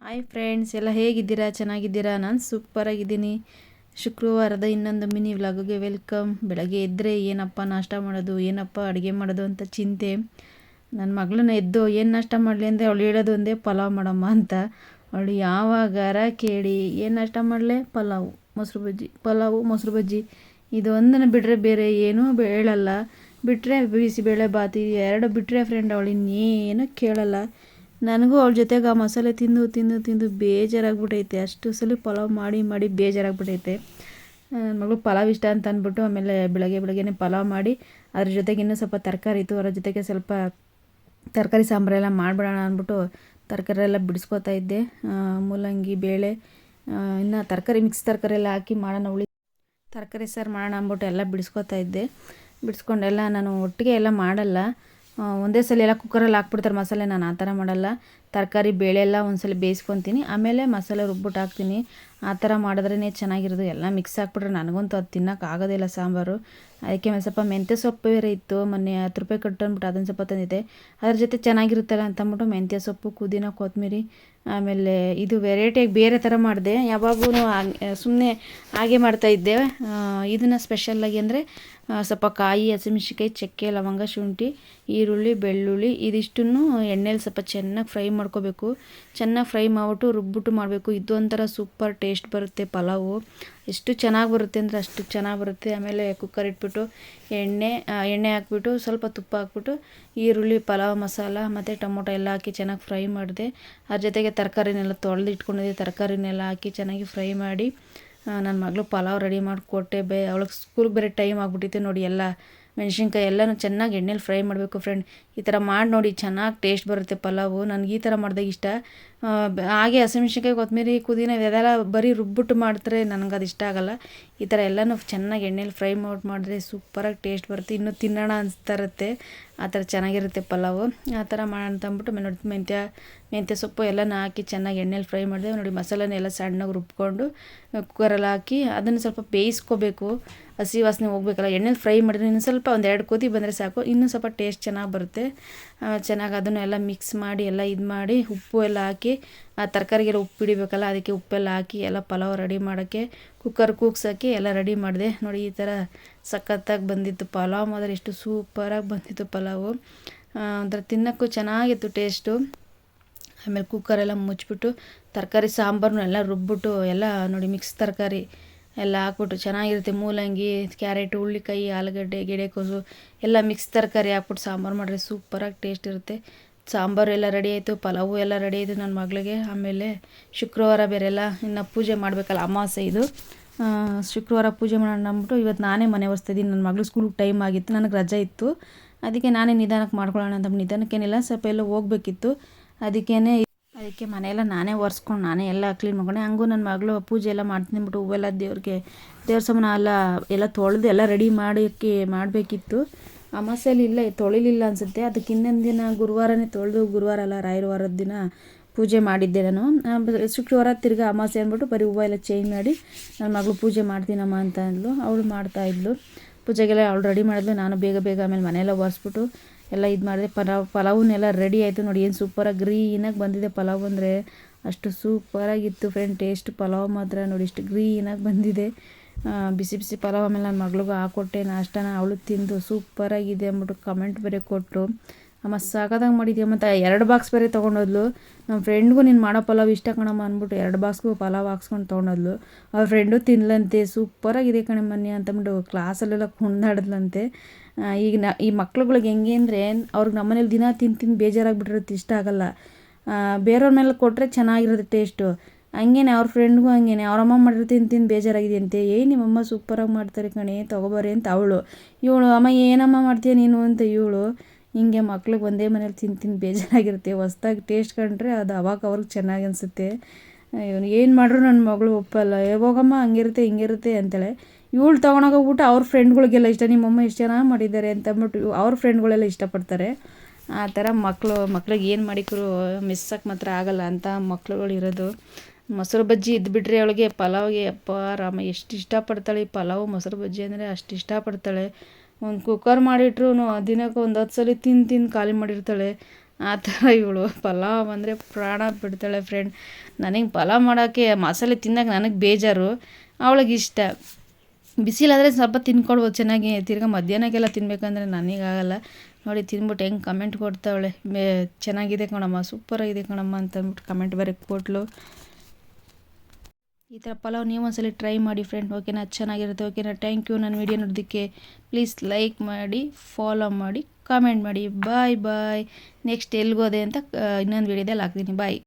Hi friends, ಎಲ್ಲ ಹೇಗಿದ್ದೀರಾ? ಚೆನ್ನಾಗಿದ್ದೀರಾ? ನಾನು ಸೂಪರಾಗಿದ್ದೀನಿ. ಶುಕ್ರವಾರದ ಇನ್ನೊಂದು ಮಿನಿ ವ್ಲಾಗ್ಗೆ ವೆಲ್ಕಮ್. ಬೆಳಗ್ಗೆ ಎದ್ದರೆ ಏನಪ್ಪ ನಾಷ್ಟ ಮಾಡೋದು, ಏನಪ್ಪ ಅಡುಗೆ ಮಾಡೋದು ಅಂತ ಚಿಂತೆ. ನನ್ನ ಮಗಳನ್ನ ಎದ್ದು ಏನು ನಾಷ್ಟ ಮಾಡಲಿ ಅಂದರೆ ಅವಳು ಹೇಳೋದು ಒಂದೇ, ಪಲಾವ್ ಮಾಡಮ್ಮ ಅಂತ. ಅವಳು ಯಾವಾಗಾರ ಕೇಳಿ ಏನು ನಾಷ್ಟ ಮಾಡಲೆ, ಪಲಾವು ಮೊಸರು ಬಜ್ಜಿ, ಪಲಾವು ಮೊಸರು ಬಜ್ಜಿ, ಇದು ಒಂದನ್ನು ಬಿಟ್ಟರೆ ಬೇರೆ ಏನೂ ಹೇಳಲ್ಲ. ಬಿಟ್ಟರೆ ಬಿಸಿಬೇಳೆ ಬಾತು, ಎರಡು ಬಿಟ್ಟರೆ ಫ್ರೆಂಡ್ ಅವಳು ಇನ್ನೇನು ಕೇಳಲ್ಲ. ನನಗೂ ಅವಳ ಜೊತೆಗೆ ಆ ಮಸಾಲೆ ತಿಂದು ತಿಂದು ತಿಂದು ಬೇಜಾರಾಗ್ಬಿಟ್ಟೈತೆ. ಅಷ್ಟು ಸಲ ಪಲಾವ್ ಮಾಡಿ ಮಾಡಿ ಬೇಜಾರಾಗ್ಬಿಟ್ಟೈತೆ. ನನ್ನ ಮಗಳು ಪಲಾವ್ ಇಷ್ಟ ಅಂತ ಅಂದ್ಬಿಟ್ಟು ಆಮೇಲೆ ಬೆಳಗ್ಗೆನೇ ಪಲಾವ್ ಮಾಡಿ ಅದ್ರ ಜೊತೆಗೆ ಇನ್ನೂ ಸ್ವಲ್ಪ ತರಕಾರಿ ಇತ್ತು, ಅದರ ಜೊತೆಗೆ ಸ್ವಲ್ಪ ತರಕಾರಿ ಸಾಂಬಾರೆಲ್ಲ ಮಾಡಿಬಿಡೋಣ ಅಂದ್ಬಿಟ್ಟು ತರಕಾರಿ ಎಲ್ಲ ಬಿಡಿಸ್ಕೊತಾ ಇದ್ದೆ. ಮೂಲಂಗಿ, ಬೇಳೆ, ಇನ್ನು ತರಕಾರಿ ಮಿಕ್ಸ್ ತರಕಾರಿ ಎಲ್ಲ ಹಾಕಿ ಮಾಡೋಣ, ತರಕಾರಿ ಸಾರು ಮಾಡೋಣ ಅಂದ್ಬಿಟ್ಟು ಎಲ್ಲ ಬಿಡಿಸ್ಕೊತಾ ಇದ್ದೆ. ಬಿಡಿಸ್ಕೊಂಡೆಲ್ಲ ನಾನು ಒಟ್ಟಿಗೆ ಎಲ್ಲ ಮಾಡಲ್ಲ, ಒಂದೇ ಸಲ ಎಲ್ಲ ಕುಕ್ಕರಲ್ಲಿ ಹಾಕ್ಬಿಡ್ತಾರೆ ಮಸಾಲೆ. ನಾನು ಆ ಥರ ಮಾಡಲ್ಲ. ತರಕಾರಿ ಬೇಳೆ ಎಲ್ಲ ಒಂದ್ಸಲ ಬೇಯಿಸ್ಕೊತೀನಿ, ಆಮೇಲೆ ಮಸಾಲೆ ರುಬ್ಬಿಟ್ಟು ಹಾಕ್ತೀನಿ. ಆ ಥರ ಮಾಡಿದ್ರೇ ಚೆನ್ನಾಗಿರೋದು. ಎಲ್ಲ ಮಿಕ್ಸ್ ಹಾಕ್ಬಿಟ್ರೆ ನನಗಂತೂ ಅದು ತಿನ್ನೋಕೆ ಆಗೋದಿಲ್ಲ ಸಾಂಬಾರು. ಅದಕ್ಕೆ ಒಂದು ಸ್ವಲ್ಪ ಮೆಂತ್ಯ ಸೊಪ್ಪು ಬೇರೆ ಇತ್ತು, ಮೊನ್ನೆ 10 ರೂಪಾಯಿ ಕೊಟ್ಟು ಅಂದ್ಬಿಟ್ಟು ಅದನ್ನು ಸ್ವಲ್ಪ ತಂದಿದ್ದೆ. ಅದ್ರ ಜೊತೆ ಚೆನ್ನಾಗಿರುತ್ತಲ್ಲ ಅಂತ ಅಂದ್ಬಿಟ್ಟು ಮೆಂತ್ಯ ಸೊಪ್ಪು, ಪುದೀನ, ಕೊತ್ತಂಬರಿ, ಆಮೇಲೆ ಇದು ವೆರೈಟಿಯಾಗಿ ಬೇರೆ ಥರ ಮಾಡಿದೆ. ಯಾವಾಗೂ ಸುಮ್ಮನೆ ಹಾಗೆ ಮಾಡ್ತಾಯಿದ್ದೆ. ಇದನ್ನು ಸ್ಪೆಷಲ್ಲಾಗಿ ಅಂದರೆ ಸ್ವಲ್ಪ ಕಾಯಿ, ಹಸಿಮೆಣ್ಸಿನ್ಕಾಯಿ, ಚಕ್ಕೆ, ಲವಂಗ, ಶುಂಠಿ, ಈರುಳ್ಳಿ, ಬೆಳ್ಳುಳ್ಳಿ ಇದಿಷ್ಟನ್ನು ಎಣ್ಣೆಲಿ ಸ್ವಲ್ಪ ಚೆನ್ನಾಗಿ ಫ್ರೈ ಮಾಡ್ಕೋಬೇಕು. ಚೆನ್ನಾಗಿ ಫ್ರೈ ಮಾಡಿಬಿಟ್ಟು ರುಬ್ಬಿಟ್ಟು ಮಾಡಬೇಕು. ಇದು ಒಂಥರ ಸೂಪರ್ ಟೇಸ್ಟ್ ಬರುತ್ತೆ ಪಲಾವು. ಎಷ್ಟು ಚೆನ್ನಾಗಿ ಬರುತ್ತೆ ಅಂದರೆ ಅಷ್ಟು ಚೆನ್ನಾಗಿ ಬರುತ್ತೆ. ಆಮೇಲೆ ಕುಕ್ಕರ್ ಇಟ್ಬಿಟ್ಟು ಎಣ್ಣೆ ಹಾಕ್ಬಿಟ್ಟು ಸ್ವಲ್ಪ ತುಪ್ಪ ಹಾಕ್ಬಿಟ್ಟು ಈರುಳ್ಳಿ, ಪಲಾವ್ ಮಸಾಲ ಮತ್ತು ಟೊಮೊಟೊ ಎಲ್ಲ ಹಾಕಿ ಚೆನ್ನಾಗಿ ಫ್ರೈ ಮಾಡಿದೆ. ಅದ್ರ ಜೊತೆಗೆ ತರಕಾರಿನೆಲ್ಲ ತೊಳೆದು ಇಟ್ಕೊಂಡಿದ್ದೆ, ತರಕಾರಿನೆಲ್ಲ ಹಾಕಿ ಚೆನ್ನಾಗಿ ಫ್ರೈ ಮಾಡಿ ನನ್ನ ಮಗಳು ಪಲಾವ್ ರೆಡಿ ಮಾಡಿಕೊಟ್ಟೆ. ಅವಳಿಗೆ ಸ್ಕೂಲ್ಗೆ ಬೇರೆ ಟೈಮ್ ಆಗಿಬಿಟ್ಟಿತ್ತು ನೋಡಿ. ಎಲ್ಲ ಮೆಣಸಿನ್ಕಾಯಿ ಎಲ್ಲನೂ ಚೆನ್ನಾಗಿ ಎಣ್ಣೆಲಿ ಫ್ರೈ ಮಾಡಬೇಕು ಫ್ರೆಂಡ್. ಈ ಥರ ಮಾಡಿ ನೋಡಿ, ಚೆನ್ನಾಗಿ ಟೇಸ್ಟ್ ಬರುತ್ತೆ ಪಲಾವು. ನನಗೆ ಈ ಥರ ಮಾಡಿದಾಗ ಇಷ್ಟ. ಹಾಗೆ ಹಸಿಮೆಣ್ಸಿನ್ಕಾಯಿ, ಕೊತ್ತಂಬರಿ, ಪುದೀನ ಇದೆಲ್ಲ ಬರೀ ರುಬ್ಬಿಟ್ಟು ಮಾಡ್ತಾರೆ, ನನಗೆ ಅದು ಇಷ್ಟ ಆಗೋಲ್ಲ. ಈ ಥರ ಎಲ್ಲನೂ ಚೆನ್ನಾಗಿ ಎಣ್ಣೆಲಿ ಫ್ರೈ ಮಾಡಿದ್ರೆ ಸೂಪರಾಗಿ ಟೇಸ್ಟ್ ಬರುತ್ತೆ. ಇನ್ನೂ ತಿನ್ನೋಣ ಅನಿಸ್ತಾ ಇರುತ್ತೆ. ಆ ಥರ ಚೆನ್ನಾಗಿರುತ್ತೆ ಪಲಾವು. ಆ ಥರ ಮಾಡೋಣ ಅಂತಂದ್ಬಿಟ್ಟು ನೋಡಿ ಮೆಂತ್ಯ ಸೊಪ್ಪು ಎಲ್ಲನೂ ಹಾಕಿ ಚೆನ್ನಾಗಿ ಎಣ್ಣೆಲಿ ಫ್ರೈ ಮಾಡಿದೆ ನೋಡಿ. ಮಸಾಲೆನೆಲ್ಲ ಸಣ್ಣಗೆ ರುಬ್ಕೊಂಡು ಕುಕ್ಕರಲ್ಲಿ ಹಾಕಿ ಅದನ್ನು ಸ್ವಲ್ಪ ಬೇಯಿಸ್ಕೋಬೇಕು. ಹಸಿ ವಾಸನೆ ಹೋಗ್ಬೇಕಲ್ಲ. ಎಣ್ಣೆಲಿ ಫ್ರೈ ಮಾಡಿದ್ರೆ ಇನ್ನೂ ಸ್ವಲ್ಪ 1-2 ಕೋತಿ ಬಂದರೆ ಸಾಕು, ಇನ್ನೂ ಸ್ವಲ್ಪ ಟೇಸ್ಟ್ ಚೆನ್ನಾಗಿ ಬರುತ್ತೆ. ಚೆನ್ನಾಗಿ ಅದನ್ನೆಲ್ಲ ಮಿಕ್ಸ್ ಮಾಡಿ ಎಲ್ಲ ಇದು ಮಾಡಿ ಉಪ್ಪು ಎಲ್ಲ ಹಾಕಿ, ಆ ತರಕಾರಿಗೆಲ್ಲ ಉಪ್ಪು ಹಿಡಿಬೇಕಲ್ಲ, ಅದಕ್ಕೆ ಉಪ್ಪೆಲ್ಲ ಹಾಕಿ ಎಲ್ಲ ಪಲಾವ್ ರೆಡಿ ಮಾಡೋಕ್ಕೆ ಕುಕ್ಕರ್ ಕೂಗ್ಸಾಕಿ ಎಲ್ಲ ರೆಡಿ ಮಾಡಿದೆ ನೋಡಿ. ಈ ಥರ ಸಖತ್ತಾಗಿ ಬಂದಿತ್ತು ಪಲಾವ್. ಮಾತ್ರ ಎಷ್ಟು ಸೂಪರಾಗಿ ಬಂದಿತ್ತು ಪಲಾವು. ಒಂಥರ ತಿನ್ನೋಕ್ಕೂ ಚೆನ್ನಾಗಿತ್ತು ಟೇಸ್ಟು. ಆಮೇಲೆ ಕುಕ್ಕರೆಲ್ಲ ಮುಚ್ಚಿಬಿಟ್ಟು ತರಕಾರಿ ಸಾಂಬಾರನ್ನ ಎಲ್ಲ ರುಬ್ಬಿಟ್ಟು ಎಲ್ಲ ನೋಡಿ ಮಿಕ್ಸ್ ತರಕಾರಿ ಎಲ್ಲ ಹಾಕ್ಬಿಟ್ಟು ಚೆನ್ನಾಗಿರುತ್ತೆ. ಮೂಲಂಗಿ, ಕ್ಯಾರೆಟ್, ಹುಳ್ಳಿಕಾಯಿ, ಆಲೂಗಡ್ಡೆ, ಗೆಡ್ಡೆಕೋಸು ಎಲ್ಲ ಮಿಕ್ಸ್ ತರಕಾರಿ ಹಾಕ್ಬಿಟ್ಟು ಸಾಂಬಾರು ಮಾಡಿದ್ರೆ ಸೂಪರಾಗಿ ಟೇಸ್ಟ್ ಇರುತ್ತೆ. ಸಾಂಬಾರು ಎಲ್ಲ ರೆಡಿ ಆಯಿತು, ಪಲಾವು ಎಲ್ಲ ರೆಡಿ ಆಯಿತು ನನ್ನ ಮಗಳಿಗೆ. ಆಮೇಲೆ ಶುಕ್ರವಾರ ಬೇರೆಲ್ಲ ಇನ್ನು ಪೂಜೆ ಮಾಡಬೇಕಲ್ಲ, ಅಮಾವಾಸ್ಯೆ ಇದು. ಶುಕ್ರವಾರ ಪೂಜೆ ಮಾಡೋಣ ಅಂದ್ಬಿಟ್ಟು ಇವತ್ತು ನಾನೇ ಮನೆ ಒರೆಸ್ತಾಯಿದ್ದೀನಿ. ನನ್ನ ಮಗಳು ಸ್ಕೂಲ್ಗೆ ಟೈಮ್ ಆಗಿತ್ತು, ನನಗೆ ರಜೆ ಇತ್ತು. ಅದಕ್ಕೆ ನಾನೇ ನಿಧಾನಕ್ಕೆ ಮಾಡ್ಕೊಳ್ಳೋಣ ಅಂತ. ನಿಧಾನಕ್ಕೇನಿಲ್ಲ, ಸ್ವಲ್ಪ ಎಲ್ಲ ಹೋಗ್ಬೇಕಿತ್ತು. ಅದಕ್ಕೆ ಮನೆಯೆಲ್ಲ ನಾನೇ ಒರೆಸ್ಕೊಂಡು ನಾನೇ ಎಲ್ಲ ಕ್ಲೀನ್ ಮಾಡ್ಕೊಂಡೆ. ಹಂಗೂ ನನ್ನ ಮಗಳು ಪೂಜೆ ಎಲ್ಲ ಮಾಡ್ತೀನಿ ಅಂದ್ಬಿಟ್ಟು ಹೂವೆಲ್ಲ ದೇವ್ರ ಸಾಮಾನು ಎಲ್ಲ ತೊಳೆದು ಎಲ್ಲ ರೆಡಿ ಮಾಡಬೇಕಿತ್ತು. ಅಮಾವಾಸ್ಯೆಯಲ್ಲಿ ಇಲ್ಲ ತೊಳಿಲಿಲ್ಲ ಅನಿಸುತ್ತೆ. ಅದಕ್ಕೆ ಇನ್ನೊಂದು ದಿನ ಗುರುವಾರನೇ ತೊಳೆದು, ಗುರುವಾರ ಅಲ್ಲ ರಾಯರ ವಾರದ ದಿನ ಪೂಜೆ ಮಾಡಿದ್ದೆ ನಾನು. ಶುಕ್ರವಾರ ತಿರ್ಗಿ ಅಮಾವಾಸ್ಯೆ ಅಂದ್ಬಿಟ್ಟು ಬರೀ ಹೂವು ಎಲ್ಲ ಚೇಂಜ್ ಮಾಡಿ ನನ್ನ ಮಗಳು ಪೂಜೆ ಮಾಡ್ತೀನಮ್ಮ ಅಂತ ಅಂದ್ಲು. ಅವಳು ಮಾಡ್ತಾಯಿದ್ಲು ಪೂಜೆಗೆಲ್ಲ. ಅವಳು ರೆಡಿ ಮಾಡಿದ್ಲು. ನಾನು ಬೇಗ ಆಮೇಲೆ ಮನೆಯೆಲ್ಲ ಒರೆಸ್ಬಿಟ್ಟು ಎಲ್ಲ ಇದು ಮಾಡಿದೆ. ಪಲಾವನ್ನೆಲ್ಲ ರೆಡಿ ಆಯಿತು ನೋಡಿ. ಏನು ಸೂಪರಾಗಿ ಗ್ರೀನಾಗಿ ಬಂದಿದೆ ಪಲಾವ್ ಅಂದರೆ ಅಷ್ಟು ಸೂಪರಾಗಿತ್ತು ಫ್ರೆಂಡ್. ಟೇಸ್ಟ್ ಪಲಾವ್ ಮಾತ್ರ ನೋಡಿ ಇಷ್ಟು ಗ್ರೀನಾಗಿ ಬಂದಿದೆ. ಬಿಸಿ ಬಿಸಿ ಪಲಾವ್. ಆಮೇಲೆ ನನ್ನ ಮಗಳಿಗೂ ಹಾಕ್ಕೊಟ್ಟೆ ನಾಷ್ಟನ. ಅವಳು ತಿಂದು ಸೂಪರಾಗಿದೆ ಅಂದ್ಬಿಟ್ಟು ಕಮೆಂಟ್ ಬೇರೆ ಕೊಟ್ಟು, ಅಮ್ಮ ಸಾಕಾದಂಗೆ ಮಾಡಿದ್ಯಮ್ಮ ಅಂತ 2 ಬಾಕ್ಸ್ ಬೇರೆ ತೊಗೊಂಡೋದ್ಲು. ನಮ್ಮ ಫ್ರೆಂಡ್ಗೂ ನೀನು ಮಾಡೋ ಪಲಾವ್ ಇಷ್ಟ ಕಣಮ್ಮ ಅಂದ್ಬಿಟ್ಟು 2 ಬಾಕ್ಸ್ಗೂ ಪಲಾವ್ ಹಾಕ್ಸ್ಕೊಂಡು ತೊಗೊಂಡೋದ್ಲು. ಅವ್ರ ಫ್ರೆಂಡು ತಿನ್ಲಂತೆ, ಸೂಪರಾಗಿದೆ ಕಣಮ್ಮನ್ನಿ ಅಂತಂದ್ಬಿಟ್ಟು ಕ್ಲಾಸಲ್ಲೆಲ್ಲ ಕುಣ್ದಾಡಿದ್ಲಂತೆ. ಈಗ ಈ ಮಕ್ಳುಗಳಿಗೆ ಹೆಂಗೆ ಅಂದರೆ ಅವ್ರಿಗೆ ನಮ್ಮನೇಲಿ ದಿನ ತಿಂದು ಬೇಜಾರಾಗಿಬಿಟ್ಟಿರುತ್ತೆ, ಇಷ್ಟ ಆಗೋಲ್ಲ. ಬೇರೆಯವ್ರ ಮೇಲೆ ಕೊಟ್ಟರೆ ಚೆನ್ನಾಗಿರುತ್ತೆ ಟೇಸ್ಟು. ಹಂಗೇನೆ ಅವ್ರ ಫ್ರೆಂಡ್ಗೂ ಹಂಗೇನೆ ಅವರಮ್ಮ ಮಾಡಿರೋ ತಿಂದು ಬೇಜಾರಾಗಿದೆ ಅಂತೆ. ನಿಮ್ಮಮ್ಮ ಸೂಪರಾಗಿ ಮಾಡ್ತಾರೆ ಕಣೆ, ತೊಗೊಬರ್ರಿ ಅಂತ ಅವಳು. ಇವಳು ಅಮ್ಮ ಏನಮ್ಮ ಮಾಡ್ತೀಯ ನೀನು ಅಂತ ಇವಳು. ಹಿಂಗೆ ಮಕ್ಳಿಗೆ ಒಂದೇ ಮನೇಲಿ ತಿಂದು ಬೇಜಾರಾಗಿರುತ್ತೆ. ಹೊಸ್ದಾಗಿ ಟೇಸ್ಟ್ ಕಂಡ್ರೆ ಅದು ಅವಾಗ ಅವ್ರಿಗೆ ಚೆನ್ನಾಗಿ ಅನಿಸುತ್ತೆ. ಇವನು ಏನು ಮಾಡ್ರು ನನ್ನ ಮಗಳು ಒಪ್ಪಲ್ಲ. ಹೋಗಮ್ಮ ಹಂಗಿರುತ್ತೆ ಹಿಂಗಿರುತ್ತೆ ಅಂತೇಳೆ. ಇವಳು ತೊಗೊಂಡೋಗ್ಬಿಟ್ಟು ಅವ್ರ ಫ್ರೆಂಡ್ಗಳಿಗೆಲ್ಲ ಇಷ್ಟ, ನಿಮ್ಮಮ್ಮ ಎಷ್ಟು ಚೆನ್ನಾಗಿ ಮಾಡಿದ್ದಾರೆ ಅಂತ ಅಂದ್ಬಿಟ್ಟು ಅವ್ರ ಫ್ರೆಂಡ್ಗಳೆಲ್ಲ ಇಷ್ಟಪಡ್ತಾರೆ. ಆ ಥರ ಮಕ್ಳಿಗೆ ಏನು ಮಾಡಿಕರು ಮಿಸ್ಸಕ್ಕೆ ಮಾತ್ರ ಆಗಲ್ಲ ಅಂತ ಮಕ್ಳುಗಳು ಇರೋದು. ಮೊಸರು ಬಜ್ಜಿ ಇದ್ದುಬಿಟ್ರೆ ಅವಳಿಗೆ ಪಲಾವ್ಗೆ ಅಪ್ಪ ರಾಮ ಎಷ್ಟು ಇಷ್ಟಪಡ್ತಾಳೆ. ಈ ಪಲಾವು ಮೊಸರು ಬಜ್ಜಿ ಅಂದರೆ ಅಷ್ಟು ಇಷ್ಟಪಡ್ತಾಳೆ. ಒಂದು ಕುಕ್ಕರ್ ಮಾಡಿಟ್ರು ದಿನಕ್ಕೆ ಒಂದು 10 ಸಲ ತಿಂದು ಖಾಲಿ ಮಾಡಿರ್ತಾಳೆ. ಆ ಥರ ಇವಳು ಪಲಾವ್ ಅಂದರೆ ಪ್ರಾಣ ಬಿಡ್ತಾಳೆ ಫ್ರೆಂಡ್. ನನಗೆ ಪಲಾವ್ ಮಾಡೋಕ್ಕೆ ಮಸಾಲೆ ತಿನ್ನೋಕೆ ನನಗೆ ಬೇಜಾರು, ಅವಳಿಗೆ ಇಷ್ಟ. ಬಿಸಿಲಾದರೆ ಸ್ವಲ್ಪ ತಿನ್ಕೊಳ್ಬೋದು ಚೆನ್ನಾಗಿ, ತಿರ್ಗಿ ಮಧ್ಯಾಹ್ನಕ್ಕೆಲ್ಲ ತಿನ್ಬೇಕಂದ್ರೆ ನನಗಾಗಲ್ಲ. ನೋಡಿ ತಿಂದ್ಬಿಟ್ಟು ಹೆಂಗೆ ಕಮೆಂಟ್ ಕೊಡ್ತಾವಳೆ, ಚೆನ್ನಾಗಿದೆ ಕಣಮ್ಮ, ಸೂಪರಾಗಿದೆ ಕಣಮ್ಮ ಅಂತ ಅಂದ್ಬಿಟ್ಟು ಕಮೆಂಟ್ ಬರೋಕ್ಕೆ ಕೊಟ್ಲು. ಈ ಥರ ಪಲಾವ್ ನೀವು ಒಂದ್ಸಲ ಟ್ರೈ ಮಾಡಿ ಫ್ರೆಂಡ್, ಓಕೆನಾ? ಚೆನ್ನಾಗಿರುತ್ತೆ, ಓಕೆನಾ? ಥ್ಯಾಂಕ್ ಯು ನನ್ನ ವಿಡಿಯೋ ನೋಡೋದಕ್ಕೆ. ಪ್ಲೀಸ್ ಲೈಕ್ ಮಾಡಿ, ಫಾಲೋ ಮಾಡಿ, ಕಾಮೆಂಟ್ ಮಾಡಿ. ಬಾಯ್ ಬಾಯ್. ನೆಕ್ಸ್ಟ್ ಎಲ್ಲಿಗೋದೆ ಅಂತ ಇನ್ನೊಂದು ವಿಡಿಯೋದಲ್ಲಿ ಹಾಕ್ತೀನಿ. ಬಾಯ್.